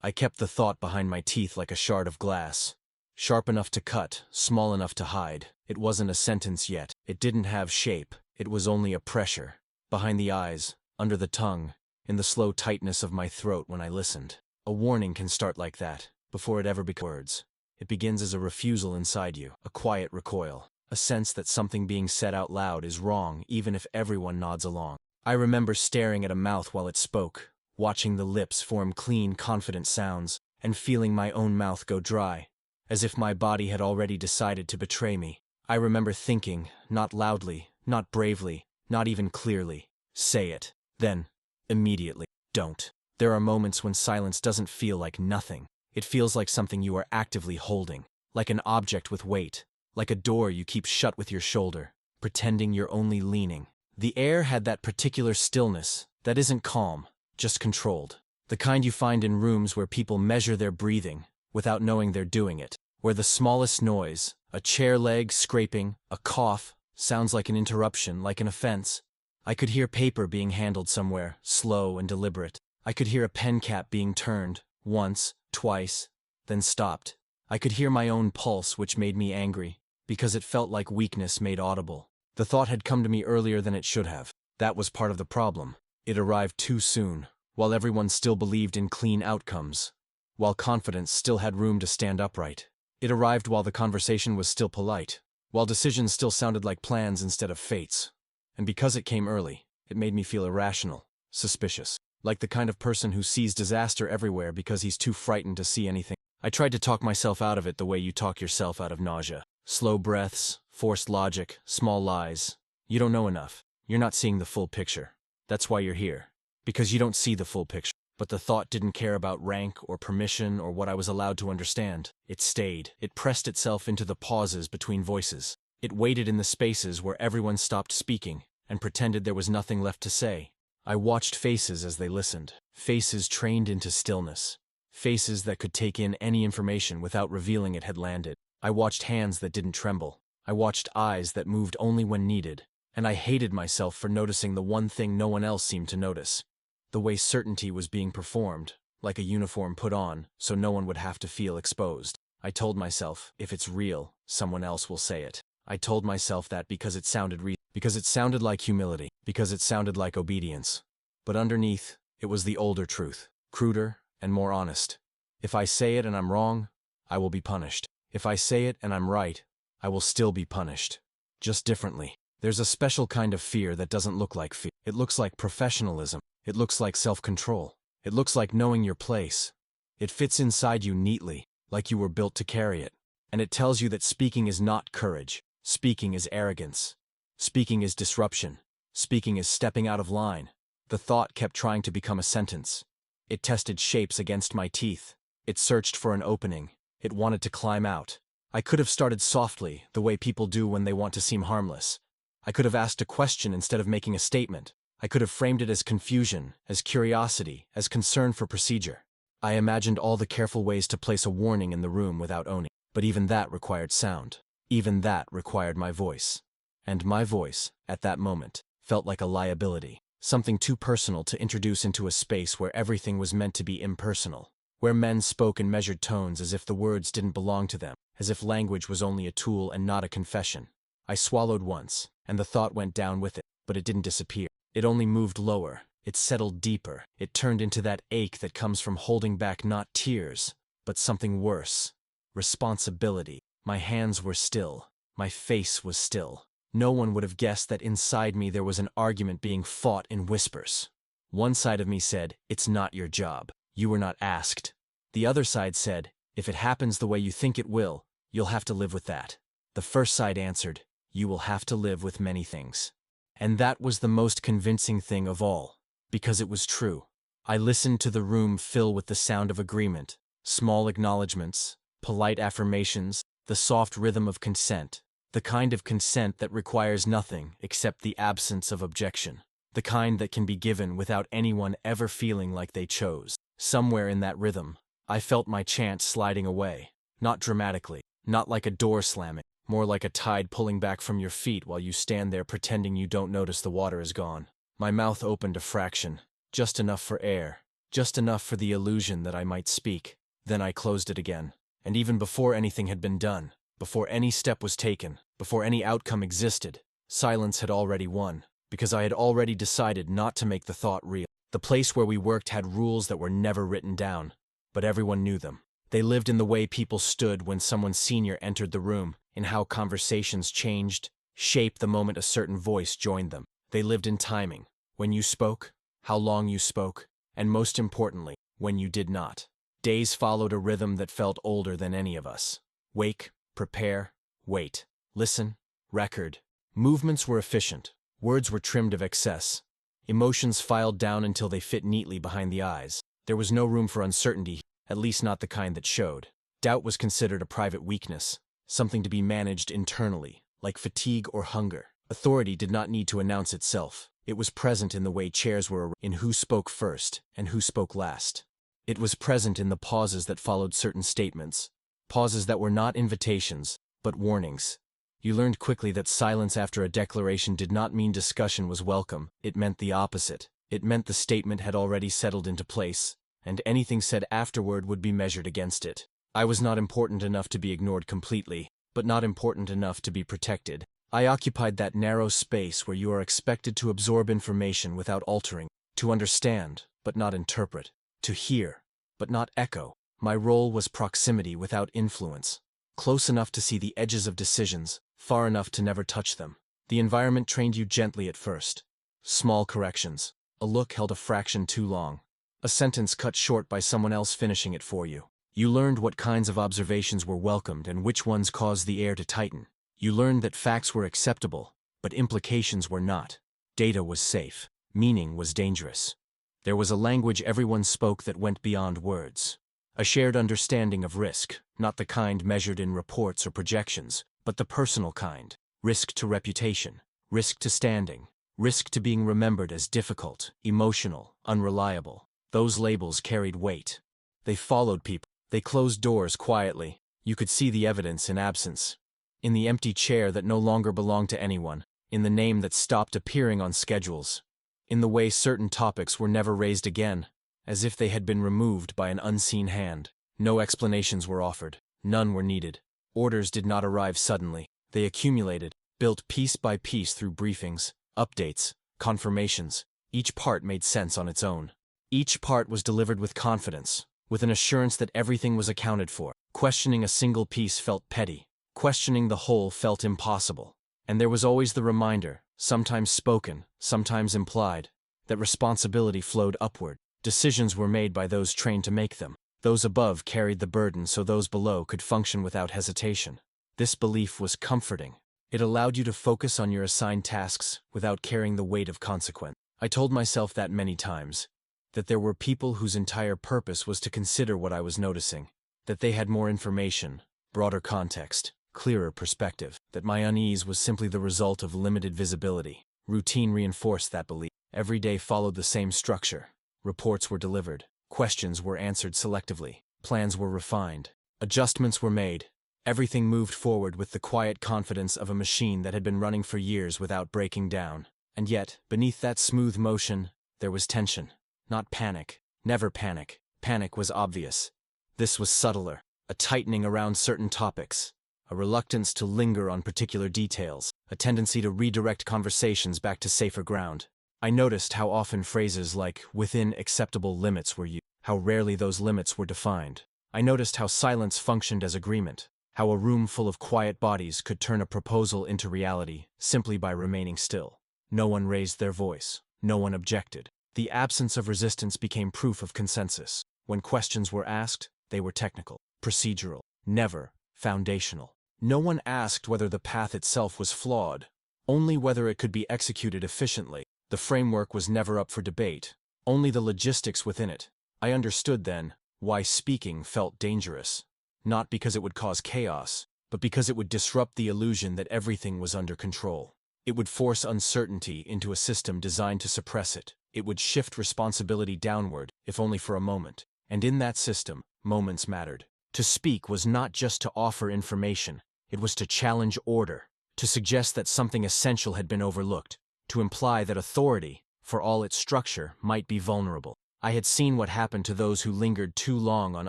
I kept the thought behind my teeth like a shard of glass. Sharp enough to cut, small enough to hide. It wasn't a sentence yet. It didn't have shape. It was only a pressure. Behind the eyes, under the tongue, in the slow tightness of my throat when I listened. A warning can start like that, before it ever becomes words. It begins as a refusal inside you, a quiet recoil, a sense that something being said out loud is wrong even if everyone nods along. I remember staring at a mouth while it spoke, watching the lips form clean, confident sounds, and feeling my own mouth go dry, as if my body had already decided to betray me. I remember thinking, not loudly, not bravely, not even clearly, say it. Then, immediately, don't. There are moments when silence doesn't feel like nothing. It feels like something you are actively holding, like an object with weight, like a door you keep shut with your shoulder, pretending you're only leaning. The air had that particular stillness that isn't calm, just controlled. The kind you find in rooms where people measure their breathing without knowing they're doing it, where the smallest noise, a chair leg scraping, a cough, sounds like an interruption, like an offense. I could hear paper being handled somewhere, slow and deliberate. I could hear a pen cap being turned, once, twice, then stopped. I could hear my own pulse, which made me angry, because it felt like weakness made audible. The thought had come to me earlier than it should have. That was part of the problem. It arrived too soon, while everyone still believed in clean outcomes, while confidence still had room to stand upright. It arrived while the conversation was still polite, while decisions still sounded like plans instead of fates. And because it came early, it made me feel irrational, suspicious, like the kind of person who sees disaster everywhere because he's too frightened to see anything. I tried to talk myself out of it the way you talk yourself out of nausea. Slow breaths, forced logic, small lies. You don't know enough. You're not seeing the full picture. That's why you're here. Because you don't see the full picture. But the thought didn't care about rank or permission or what I was allowed to understand. It stayed. It pressed itself into the pauses between voices. It waited in the spaces where everyone stopped speaking and pretended there was nothing left to say. I watched faces as they listened. Faces trained into stillness. Faces that could take in any information without revealing it had landed. I watched hands that didn't tremble. I watched eyes that moved only when needed. And I hated myself for noticing the one thing no one else seemed to notice. The way certainty was being performed, like a uniform put on, so no one would have to feel exposed. I told myself, if it's real, someone else will say it. I told myself that because it sounded because it sounded like humility, because it sounded like obedience. But underneath, it was the older truth, cruder and more honest. If I say it and I'm wrong, I will be punished. If I say it and I'm right, I will still be punished. Just differently. There's a special kind of fear that doesn't look like fear. It looks like professionalism. It looks like self-control. It looks like knowing your place. It fits inside you neatly, like you were built to carry it. And it tells you that speaking is not courage. Speaking is arrogance. Speaking is disruption. Speaking is stepping out of line. The thought kept trying to become a sentence. It tested shapes against my teeth. It searched for an opening. It wanted to climb out. I could have started softly, the way people do when they want to seem harmless. I could have asked a question instead of making a statement. I could have framed it as confusion, as curiosity, as concern for procedure. I imagined all the careful ways to place a warning in the room without owning. But even that required sound. Even that required my voice. And my voice, at that moment, felt like a liability. Something too personal to introduce into a space where everything was meant to be impersonal. Where men spoke in measured tones as if the words didn't belong to them, as if language was only a tool and not a confession. I swallowed once, and the thought went down with it, but it didn't disappear. It only moved lower. It settled deeper. It turned into that ache that comes from holding back not tears, but something worse. Responsibility. My hands were still. My face was still. No one would have guessed that inside me there was an argument being fought in whispers. One side of me said, "It's not your job. You were not asked." The other side said, "If it happens the way you think it will, you'll have to live with that." The first side answered, "You will have to live with many things." And that was the most convincing thing of all, because it was true. I listened to the room fill with the sound of agreement, small acknowledgments, polite affirmations, the soft rhythm of consent, the kind of consent that requires nothing except the absence of objection, the kind that can be given without anyone ever feeling like they chose. Somewhere in that rhythm, I felt my chance sliding away, not dramatically, not like a door slamming, more like a tide pulling back from your feet while you stand there pretending you don't notice the water is gone. My mouth opened a fraction, just enough for air, just enough for the illusion that I might speak. Then I closed it again. And even before anything had been done, before any step was taken, before any outcome existed, silence had already won, because I had already decided not to make the thought real. The place where we worked had rules that were never written down, but everyone knew them. They lived in the way people stood when someone senior entered the room, in how conversations changed, shaped the moment a certain voice joined them. They lived in timing, when you spoke, how long you spoke, and most importantly, when you did not. Days followed a rhythm that felt older than any of us. Wake, prepare, wait, listen, record. Movements were efficient, words were trimmed of excess. Emotions filed down until they fit neatly behind the eyes. There was no room for uncertainty, at least not the kind that showed. Doubt was considered a private weakness, something to be managed internally, like fatigue or hunger. Authority did not need to announce itself. It was present in the way chairs were arranged, in who spoke first and who spoke last. It was present in the pauses that followed certain statements, pauses that were not invitations, but warnings. You learned quickly that silence after a declaration did not mean discussion was welcome. It meant the opposite. It meant the statement had already settled into place, and anything said afterward would be measured against it. I was not important enough to be ignored completely, but not important enough to be protected. I occupied that narrow space where you are expected to absorb information without altering, to understand, but not interpret, to hear, but not echo. My role was proximity without influence, close enough to see the edges of decisions, far enough to never touch them. The environment trained you gently at first. Small corrections, a look held a fraction too long, a sentence cut short by someone else finishing it for you. You learned what kinds of observations were welcomed and which ones caused the air to tighten. You learned that facts were acceptable, but implications were not. Data was safe. Meaning was dangerous. There was a language everyone spoke that went beyond words. A shared understanding of risk, not the kind measured in reports or projections, but the personal kind. Risk to reputation, risk to standing, risk to being remembered as difficult, emotional, unreliable. Those labels carried weight. They followed people. They closed doors quietly. You could see the evidence in absence. In the empty chair that no longer belonged to anyone. In the name that stopped appearing on schedules. In the way certain topics were never raised again, as if they had been removed by an unseen hand. No explanations were offered. None were needed. Orders did not arrive suddenly. They accumulated, built piece by piece through briefings, updates, confirmations. Each part made sense on its own. Each part was delivered with confidence, with an assurance that everything was accounted for. Questioning a single piece felt petty. Questioning the whole felt impossible. And there was always the reminder, sometimes spoken, sometimes implied, that responsibility flowed upward. Decisions were made by those trained to make them. Those above carried the burden so those below could function without hesitation. This belief was comforting. It allowed you to focus on your assigned tasks without carrying the weight of consequence. I told myself that many times, that there were people whose entire purpose was to consider what I was noticing, that they had more information, broader context, clearer perspective, that my unease was simply the result of limited visibility. Routine reinforced that belief. Every day followed the same structure. Reports were delivered. Questions were answered selectively. Plans were refined. Adjustments were made. Everything moved forward with the quiet confidence of a machine that had been running for years without breaking down. And yet, beneath that smooth motion, there was tension. Not panic. Never panic. Panic was obvious. This was subtler. A tightening around certain topics. A reluctance to linger on particular details. A tendency to redirect conversations back to safer ground. I noticed how often phrases like "within acceptable limits" were used. How rarely those limits were defined. I noticed how silence functioned as agreement. How a room full of quiet bodies could turn a proposal into reality simply by remaining still. No one raised their voice. No one objected. The absence of resistance became proof of consensus. When questions were asked, they were technical, procedural, never foundational. No one asked whether the path itself was flawed, only whether it could be executed efficiently. The framework was never up for debate, only the logistics within it. I understood then why speaking felt dangerous. Not because it would cause chaos, but because it would disrupt the illusion that everything was under control. It would force uncertainty into a system designed to suppress it. It would shift responsibility downward, if only for a moment. And in that system, moments mattered. To speak was not just to offer information, it was to challenge order, to suggest that something essential had been overlooked, to imply that authority, for all its structure, might be vulnerable. I had seen what happened to those who lingered too long on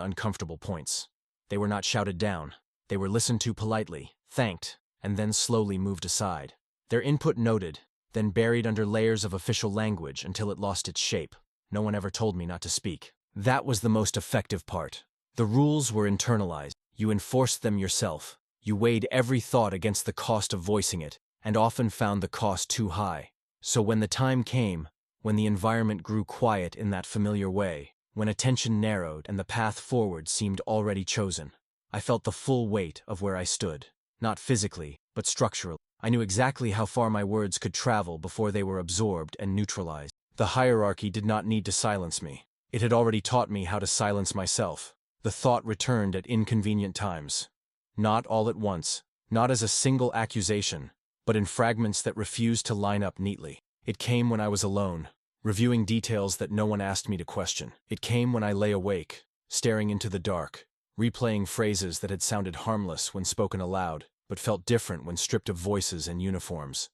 uncomfortable points. They were not shouted down. They were listened to politely, thanked, and then slowly moved aside. Their input noted, then buried under layers of official language until it lost its shape. No one ever told me not to speak. That was the most effective part. The rules were internalized. You enforced them yourself. You weighed every thought against the cost of voicing it, and often found the cost too high. So when the time came, when the environment grew quiet in that familiar way, when attention narrowed and the path forward seemed already chosen, I felt the full weight of where I stood. Not physically, but structurally. I knew exactly how far my words could travel before they were absorbed and neutralized. The hierarchy did not need to silence me. It had already taught me how to silence myself. The thought returned at inconvenient times. Not all at once, not as a single accusation, but in fragments that refused to line up neatly. It came when I was alone, reviewing details that no one asked me to question. It came when I lay awake, staring into the dark, replaying phrases that had sounded harmless when spoken aloud, but felt different when stripped of voices and uniforms.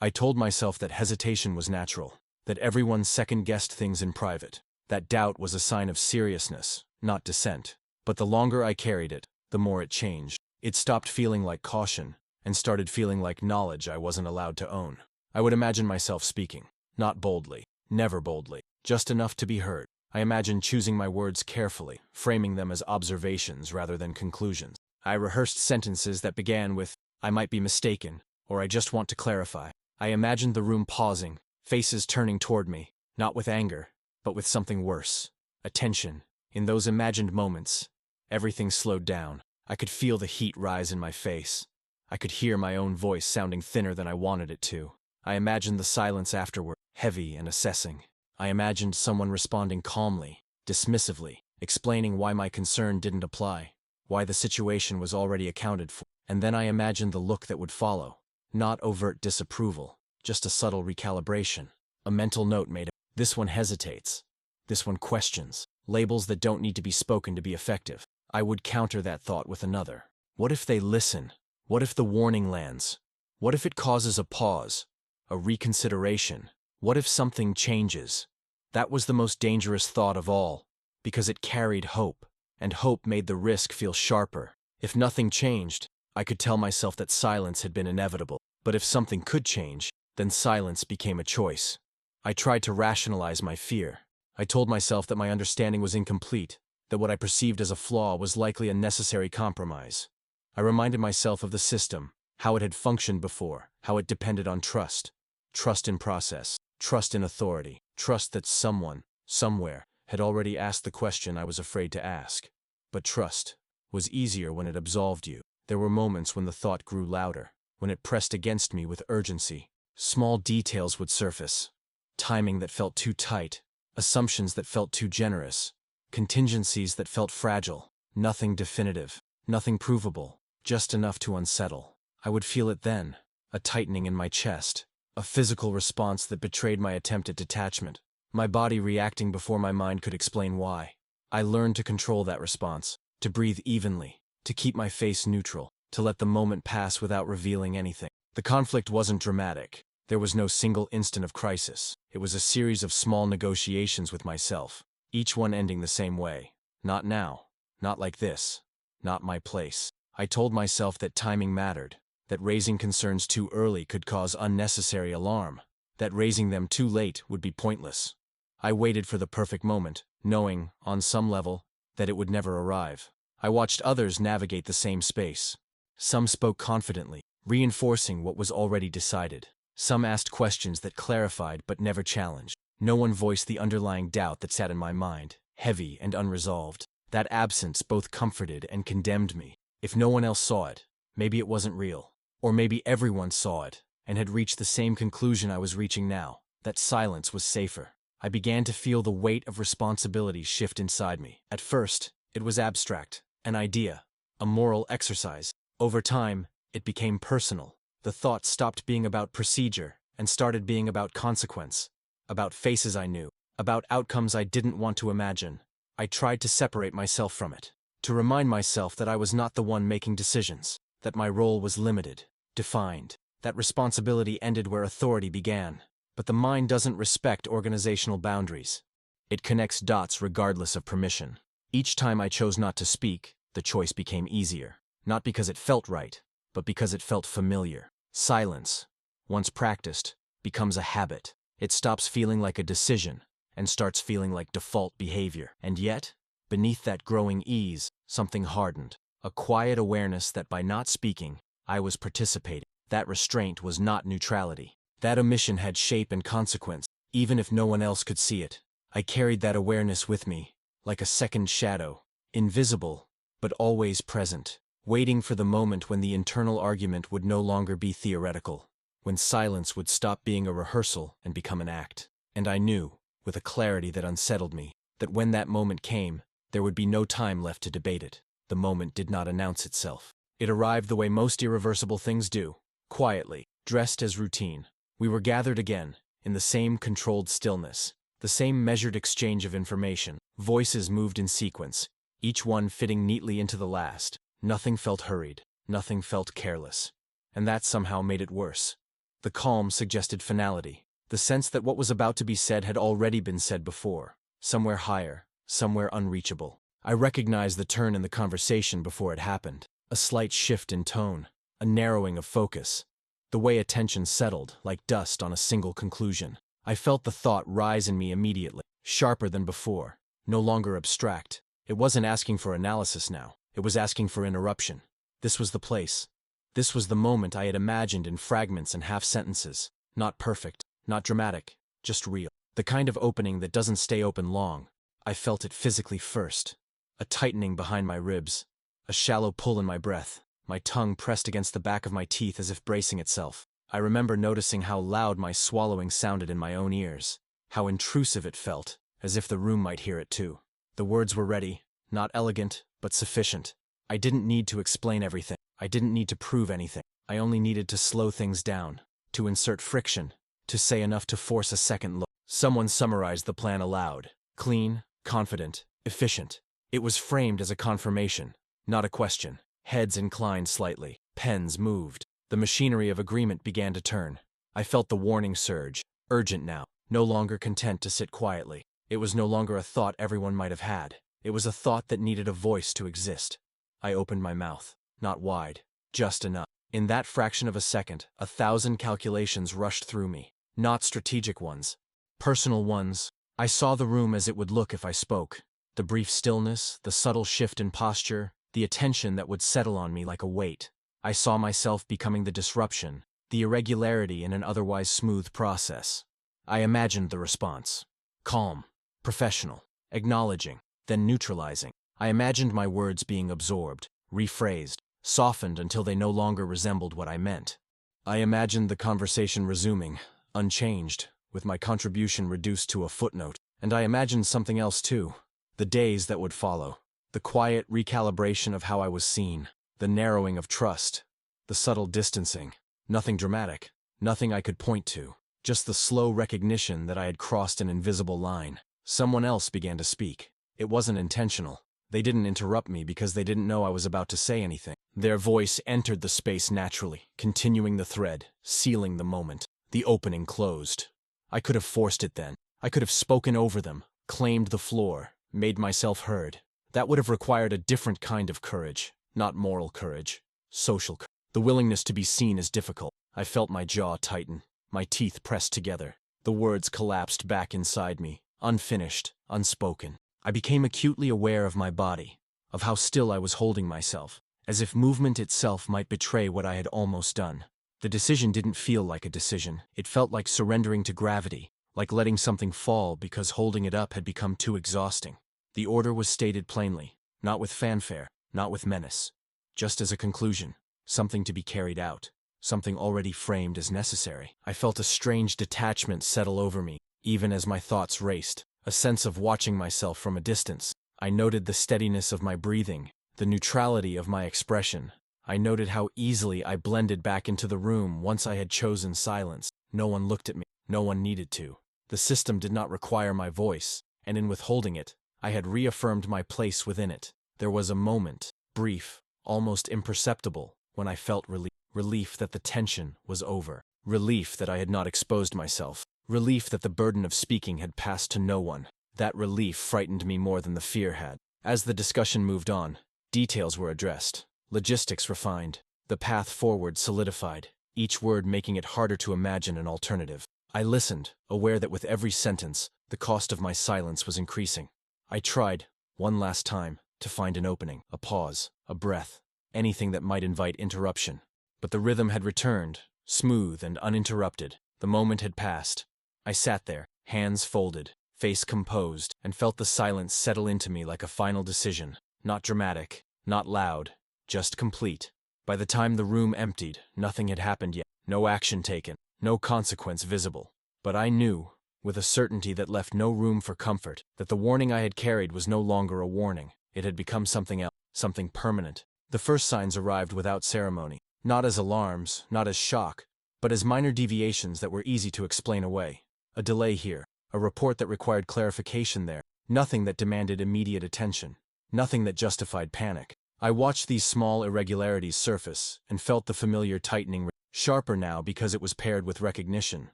I told myself that hesitation was natural, that everyone second-guessed things in private, that doubt was a sign of seriousness, not dissent. But the longer I carried it, the more it changed. It stopped feeling like caution, and started feeling like knowledge I wasn't allowed to own. I would imagine myself speaking, not boldly, never boldly, just enough to be heard. I imagined choosing my words carefully, framing them as observations rather than conclusions. I rehearsed sentences that began with, "I might be mistaken," or "I just want to clarify." I imagined the room pausing, faces turning toward me, not with anger, but with something worse, attention. In those imagined moments, everything slowed down. I could feel the heat rise in my face. I could hear my own voice sounding thinner than I wanted it to. I imagined the silence afterward, heavy and assessing. I imagined someone responding calmly, dismissively, explaining why my concern didn't apply, why the situation was already accounted for. And then I imagined the look that would follow. Not overt disapproval, just a subtle recalibration. A mental note made of, "This one hesitates. This one questions." Labels that don't need to be spoken to be effective. I would counter that thought with another. What if they listen? What if the warning lands? What if it causes a pause, a reconsideration? What if something changes? That was the most dangerous thought of all, because it carried hope, and hope made the risk feel sharper. If nothing changed, I could tell myself that silence had been inevitable. But if something could change, then silence became a choice. I tried to rationalize my fear. I told myself that my understanding was incomplete, that what I perceived as a flaw was likely a necessary compromise. I reminded myself of the system, how it had functioned before, how it depended on trust. Trust in process, trust in authority, trust that someone, somewhere, had already asked the question I was afraid to ask. But trust was easier when it absolved you. There were moments when the thought grew louder, when it pressed against me with urgency. Small details would surface. Timing that felt too tight, assumptions that felt too generous, contingencies that felt fragile. Nothing definitive, nothing provable, just enough to unsettle. I would feel it then, a tightening in my chest, a physical response that betrayed my attempt at detachment, my body reacting before my mind could explain why. I learned to control that response, to breathe evenly, to keep my face neutral, to let the moment pass without revealing anything. The conflict wasn't dramatic. There was no single instant of crisis. It was a series of small negotiations with myself, each one ending the same way. Not now. Not like this. Not my place. I told myself that timing mattered, that raising concerns too early could cause unnecessary alarm, that raising them too late would be pointless. I waited for the perfect moment, knowing, on some level, that it would never arrive. I watched others navigate the same space. Some spoke confidently, reinforcing what was already decided. Some asked questions that clarified but never challenged. No one voiced the underlying doubt that sat in my mind, heavy and unresolved. That absence both comforted and condemned me. If no one else saw it, maybe it wasn't real. Or maybe everyone saw it and had reached the same conclusion I was reaching now, that silence was safer. I began to feel the weight of responsibility shift inside me. At first, it was abstract, an idea, a moral exercise. Over time, it became personal. The thought stopped being about procedure and started being about consequence, about faces I knew, about outcomes I didn't want to imagine. I tried to separate myself from it, to remind myself that I was not the one making decisions, that my role was limited, defined, that responsibility ended where authority began. But the mind doesn't respect organizational boundaries. It connects dots regardless of permission. Each time I chose not to speak, the choice became easier. Not because it felt right, but because it felt familiar. Silence, once practiced, becomes a habit. It stops feeling like a decision and starts feeling like default behavior. And yet, beneath that growing ease, something hardened. A quiet awareness that by not speaking, I was participating. That restraint was not neutrality. That omission had shape and consequence, even if no one else could see it. I carried that awareness with me, like a second shadow, invisible, but always present, waiting for the moment when the internal argument would no longer be theoretical, when silence would stop being a rehearsal and become an act. And I knew, with a clarity that unsettled me, that when that moment came, there would be no time left to debate it. The moment did not announce itself. It arrived the way most irreversible things do, quietly, dressed as routine. We were gathered again, in the same controlled stillness, the same measured exchange of information. Voices moved in sequence, each one fitting neatly into the last. Nothing felt hurried, nothing felt careless. And that somehow made it worse. The calm suggested finality, the sense that what was about to be said had already been said before, somewhere higher, somewhere unreachable. I recognized the turn in the conversation before it happened, a slight shift in tone, a narrowing of focus, the way attention settled like dust on a single conclusion. I felt the thought rise in me immediately, sharper than before, no longer abstract. It wasn't asking for analysis now, it was asking for interruption. This was the place. This was the moment I had imagined in fragments and half-sentences, not perfect, not dramatic, just real. The kind of opening that doesn't stay open long. I felt it physically first. A tightening behind my ribs, a shallow pull in my breath, my tongue pressed against the back of my teeth as if bracing itself. I remember noticing how loud my swallowing sounded in my own ears, how intrusive it felt, as if the room might hear it too. The words were ready, not elegant, but sufficient. I didn't need to explain everything. I didn't need to prove anything. I only needed to slow things down, to insert friction, to say enough to force a second look. Someone summarized the plan aloud. Clean, confident, efficient. It was framed as a confirmation, not a question. Heads inclined slightly. Pens moved. The machinery of agreement began to turn. I felt the warning surge, urgent now, no longer content to sit quietly. It was no longer a thought everyone might have had. It was a thought that needed a voice to exist. I opened my mouth, not wide, just enough. In that fraction of a second, 1,000 calculations rushed through me, not strategic ones, personal ones. I saw the room as it would look if I spoke. The brief stillness, the subtle shift in posture, the attention that would settle on me like a weight. I saw myself becoming the disruption, the irregularity in an otherwise smooth process. I imagined the response. Calm, professional, acknowledging, then neutralizing. I imagined my words being absorbed, rephrased, softened until they no longer resembled what I meant. I imagined the conversation resuming, unchanged, with my contribution reduced to a footnote. And I imagined something else too. The days that would follow. The quiet recalibration of how I was seen. The narrowing of trust. The subtle distancing. Nothing dramatic. Nothing I could point to. Just the slow recognition that I had crossed an invisible line. Someone else began to speak. It wasn't intentional. They didn't interrupt me because they didn't know I was about to say anything. Their voice entered the space naturally, continuing the thread, sealing the moment. The opening closed. I could have forced it then. I could have spoken over them, claimed the floor, made myself heard. That would have required a different kind of courage. Not moral courage. Social courage. The willingness to be seen is difficult. I felt my jaw tighten, my teeth pressed together. The words collapsed back inside me, unfinished, unspoken. I became acutely aware of my body, of how still I was holding myself, as if movement itself might betray what I had almost done. The decision didn't feel like a decision. It felt like surrendering to gravity, like letting something fall because holding it up had become too exhausting. The order was stated plainly, not with fanfare, not with menace. Just as a conclusion, something to be carried out, something already framed as necessary. I felt a strange detachment settle over me, even as my thoughts raced, a sense of watching myself from a distance. I noted the steadiness of my breathing, the neutrality of my expression. I noted how easily I blended back into the room once I had chosen silence. No one looked at me, no one needed to. The system did not require my voice, and in withholding it, I had reaffirmed my place within it. There was a moment, brief, almost imperceptible, when I felt relief. Relief that the tension was over. Relief that I had not exposed myself. Relief that the burden of speaking had passed to no one. That relief frightened me more than the fear had. As the discussion moved on, details were addressed, logistics refined, the path forward solidified, each word making it harder to imagine an alternative. I listened, aware that with every sentence, the cost of my silence was increasing. I tried, one last time, to find an opening, a pause, a breath, anything that might invite interruption. But the rhythm had returned, smooth and uninterrupted. The moment had passed. I sat there, hands folded, face composed, and felt the silence settle into me like a final decision. Not dramatic, not loud, just complete. By the time the room emptied, nothing had happened yet. No action taken, no consequence visible. But I knew, with a certainty that left no room for comfort, that the warning I had carried was no longer a warning. It had become something else, something permanent. The first signs arrived without ceremony, not as alarms, not as shock, but as minor deviations that were easy to explain away. A delay here, a report that required clarification there, nothing that demanded immediate attention, nothing that justified panic. I watched these small irregularities surface and felt the familiar tightening, sharper now because it was paired with recognition.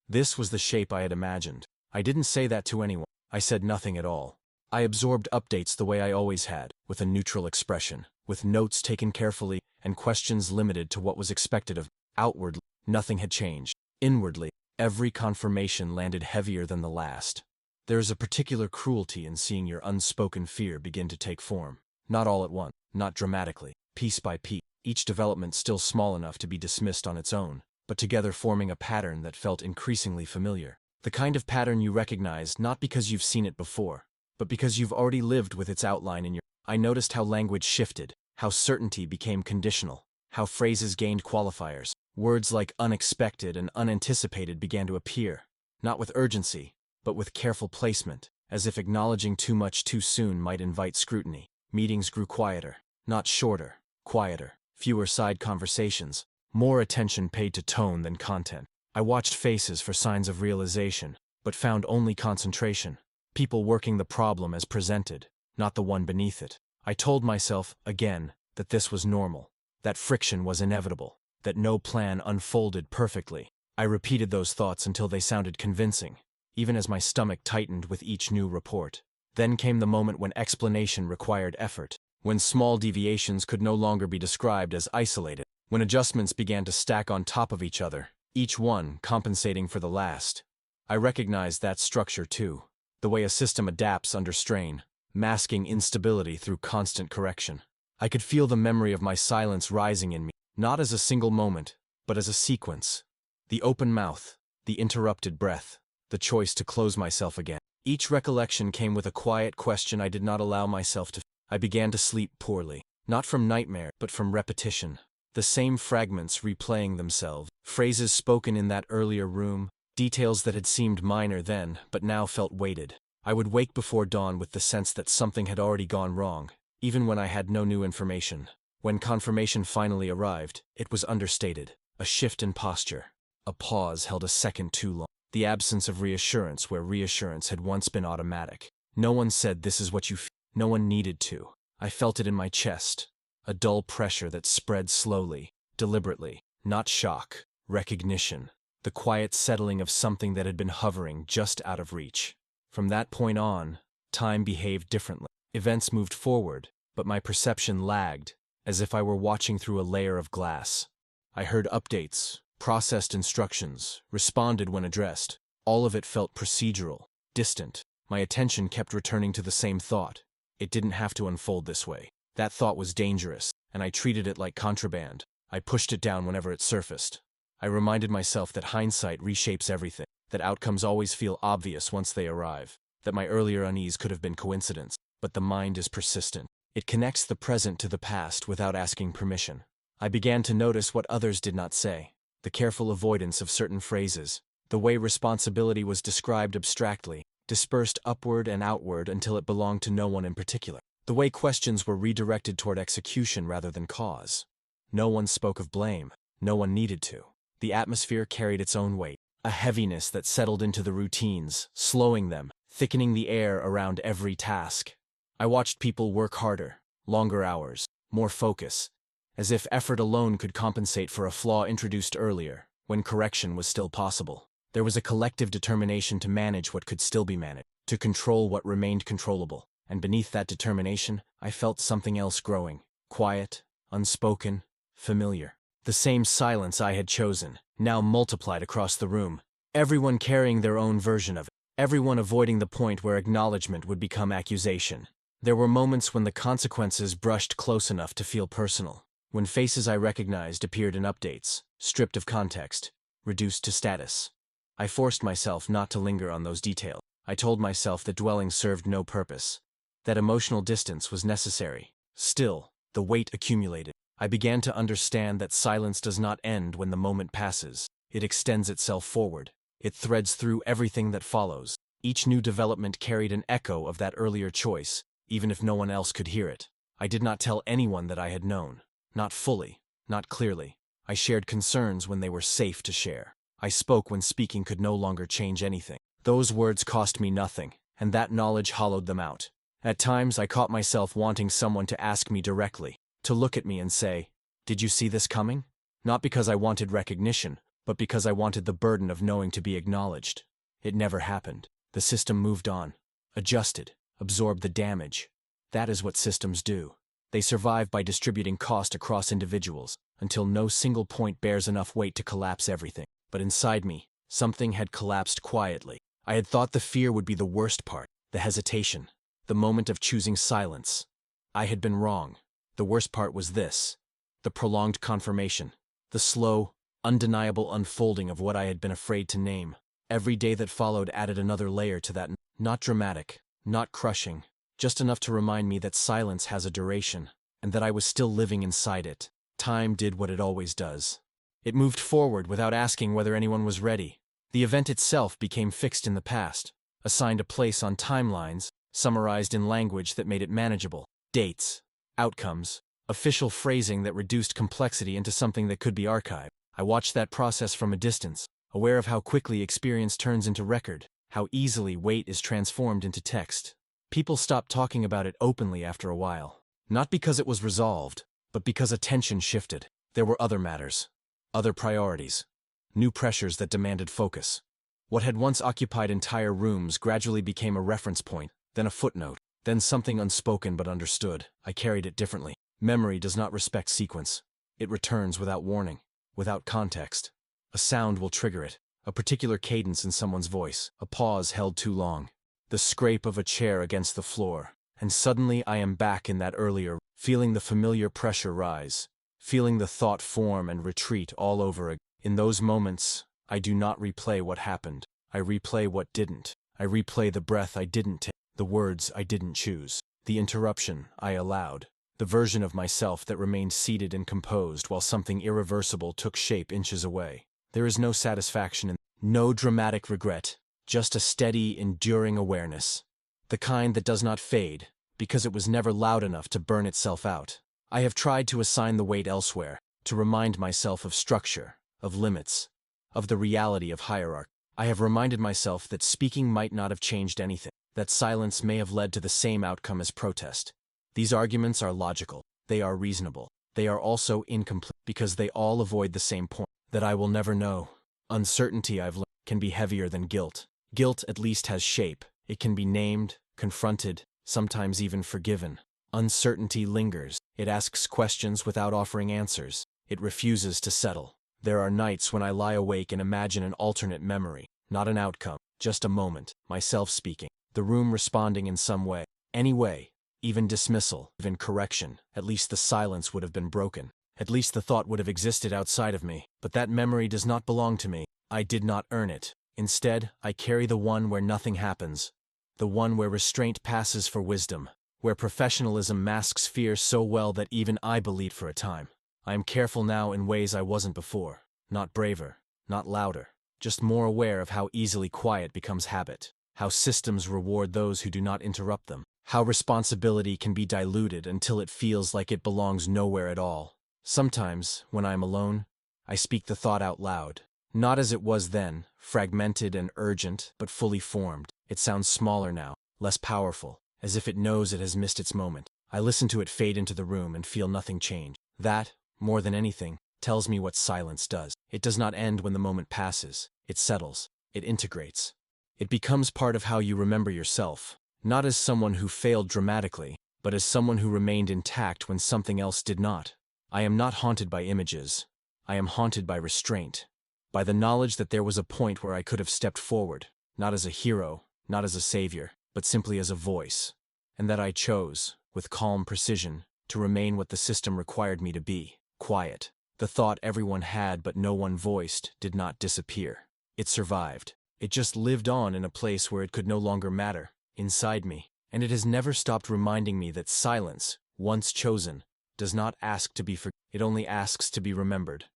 This was the shape I had imagined. I didn't say that to anyone. I said nothing at all. I absorbed updates the way I always had, with a neutral expression, with notes taken carefully and questions limited to what was expected of me. Outwardly, nothing had changed. Inwardly, every confirmation landed heavier than the last. There is a particular cruelty in seeing your unspoken fear begin to take form. Not all at once, not dramatically, piece by piece, each development still small enough to be dismissed on its own, but together forming a pattern that felt increasingly familiar. The kind of pattern you recognize not because you've seen it before, but because you've already lived with its outline in your... I noticed how language shifted, how certainty became conditional, how phrases gained qualifiers. Words like unexpected and unanticipated began to appear, not with urgency, but with careful placement, as if acknowledging too much too soon might invite scrutiny. Meetings grew quieter, not shorter, quieter, fewer side conversations, more attention paid to tone than content. I watched faces for signs of realization, but found only concentration. People working the problem as presented, not the one beneath it. I told myself, again, that this was normal, that friction was inevitable, that no plan unfolded perfectly. I repeated those thoughts until they sounded convincing, even as my stomach tightened with each new report. Then came the moment when explanation required effort, when small deviations could no longer be described as isolated, when adjustments began to stack on top of each other, each one compensating for the last. I recognized that structure too, the way a system adapts under strain, masking instability through constant correction. I could feel the memory of my silence rising in me, not as a single moment, but as a sequence. The open mouth, the interrupted breath, the choice to close myself again. Each recollection came with a quiet question I did not allow myself to. I began to sleep poorly, not from nightmare, but from repetition. The same fragments replaying themselves, phrases spoken in that earlier room, details that had seemed minor then, but now felt weighted. I would wake before dawn with the sense that something had already gone wrong, even when I had no new information. When confirmation finally arrived, it was understated. A shift in posture. A pause held a second too long. The absence of reassurance where reassurance had once been automatic. No one said this is what you feel. No one needed to. I felt it in my chest. A dull pressure that spread slowly, deliberately. Not shock, recognition. The quiet settling of something that had been hovering just out of reach. From that point on, time behaved differently. Events moved forward, but my perception lagged, as if I were watching through a layer of glass. I heard updates, processed instructions, responded when addressed. All of it felt procedural, distant. My attention kept returning to the same thought. It didn't have to unfold this way. That thought was dangerous, and I treated it like contraband. I pushed it down whenever it surfaced. I reminded myself that hindsight reshapes everything, that outcomes always feel obvious once they arrive, that my earlier unease could have been coincidence, but the mind is persistent. It connects the present to the past without asking permission. I began to notice what others did not say, the careful avoidance of certain phrases, the way responsibility was described abstractly, dispersed upward and outward until it belonged to no one in particular, the way questions were redirected toward execution rather than cause. No one spoke of blame, no one needed to. The atmosphere carried its own weight, a heaviness that settled into the routines, slowing them, thickening the air around every task. I watched people work harder, longer hours, more focus, as if effort alone could compensate for a flaw introduced earlier, when correction was still possible. There was a collective determination to manage what could still be managed. to control what remained controllable. And beneath that determination, I felt something else growing. Quiet, unspoken, familiar. The same silence I had chosen, now multiplied across the room. Everyone carrying their own version of it. Everyone avoiding the point where acknowledgement would become accusation. There were moments when the consequences brushed close enough to feel personal. When faces I recognized appeared in updates, stripped of context, reduced to status. I forced myself not to linger on those details. I told myself that dwelling served no purpose, that emotional distance was necessary. Still, the weight accumulated. I began to understand that silence does not end when the moment passes. It extends itself forward. It threads through everything that follows. Each new development carried an echo of that earlier choice, even if no one else could hear it. I did not tell anyone that I had known. Not fully, not clearly. I shared concerns when they were safe to share. I spoke when speaking could no longer change anything. Those words cost me nothing, and that knowledge hollowed them out. At times I caught myself wanting someone to ask me directly, to look at me and say, "Did you see this coming?" Not because I wanted recognition, but because I wanted the burden of knowing to be acknowledged. It never happened. The system moved on, adjusted, absorbed the damage. That is what systems do. They survive by distributing cost across individuals, until no single point bears enough weight to collapse everything. But inside me, something had collapsed quietly. I had thought the fear would be the worst part, the hesitation, the moment of choosing silence. I had been wrong. The worst part was this: the prolonged confirmation, the slow, undeniable unfolding of what I had been afraid to name. Every day that followed added another layer to that, not dramatic, not crushing, just enough to remind me that silence has a duration, and that I was still living inside it. Time did what it always does. It moved forward without asking whether anyone was ready. The event itself became fixed in the past, assigned a place on timelines, summarized in language that made it manageable. Dates, outcomes, official phrasing that reduced complexity into something that could be archived. I watched that process from a distance, aware of how quickly experience turns into record, how easily weight is transformed into text. People stopped talking about it openly after a while. Not because it was resolved, but because attention shifted. There were other matters, other priorities, new pressures that demanded focus. What had once occupied entire rooms gradually became a reference point, then a footnote, then something unspoken but understood. I carried it differently. Memory does not respect sequence. It returns without warning, without context. A sound will trigger it, a particular cadence in someone's voice, a pause held too long, the scrape of a chair against the floor, and suddenly I am back in that earlier, feeling the familiar pressure rise, feeling the thought form and retreat all over again. In those moments, I do not replay what happened. I replay what didn't. I replay the breath I didn't take, the words I didn't choose, the interruption I allowed, the version of myself that remained seated and composed while something irreversible took shape inches away. There is no satisfaction in, no dramatic regret, just a steady, enduring awareness. The kind that does not fade, because it was never loud enough to burn itself out. I have tried to assign the weight elsewhere, to remind myself of structure, of limits, of the reality of hierarchy. I have reminded myself that speaking might not have changed anything, that silence may have led to the same outcome as protest. These arguments are logical, they are reasonable, they are also incomplete, because they all avoid the same point, that I will never know. Uncertainty, I've learned, can be heavier than guilt. Guilt at least has shape. It can be named, confronted, sometimes even forgiven. Uncertainty lingers. It asks questions without offering answers. It refuses to settle. There are nights when I lie awake and imagine an alternate memory, not an outcome, just a moment, myself speaking, the room responding in some way, any way, even dismissal, even correction. At least the silence would have been broken. At least the thought would have existed outside of me. But that memory does not belong to me. I did not earn it. Instead, I carry the one where nothing happens, the one where restraint passes for wisdom, where professionalism masks fear so well that even I believe for a time. I am careful now in ways I wasn't before. Not braver, not louder, just more aware of how easily quiet becomes habit, how systems reward those who do not interrupt them, how responsibility can be diluted until it feels like it belongs nowhere at all. Sometimes, when I am alone, I speak the thought out loud, not as it was then, fragmented and urgent, but fully formed. It sounds smaller now, less powerful, as if it knows it has missed its moment. I listen to it fade into the room and feel nothing change. That, more than anything, tells me what silence does. It does not end when the moment passes. It settles. It integrates. It becomes part of how you remember yourself, not as someone who failed dramatically, but as someone who remained intact when something else did not. I am not haunted by images. I am haunted by restraint, by the knowledge that there was a point where I could have stepped forward, not as a hero, not as a savior, but simply as a voice, and that I chose, with calm precision, to remain what the system required me to be, quiet. The thought everyone had but no one voiced did not disappear. It survived. It just lived on in a place where it could no longer matter, inside me, and it has never stopped reminding me that silence, once chosen, does not ask to be forgotten, it only asks to be remembered.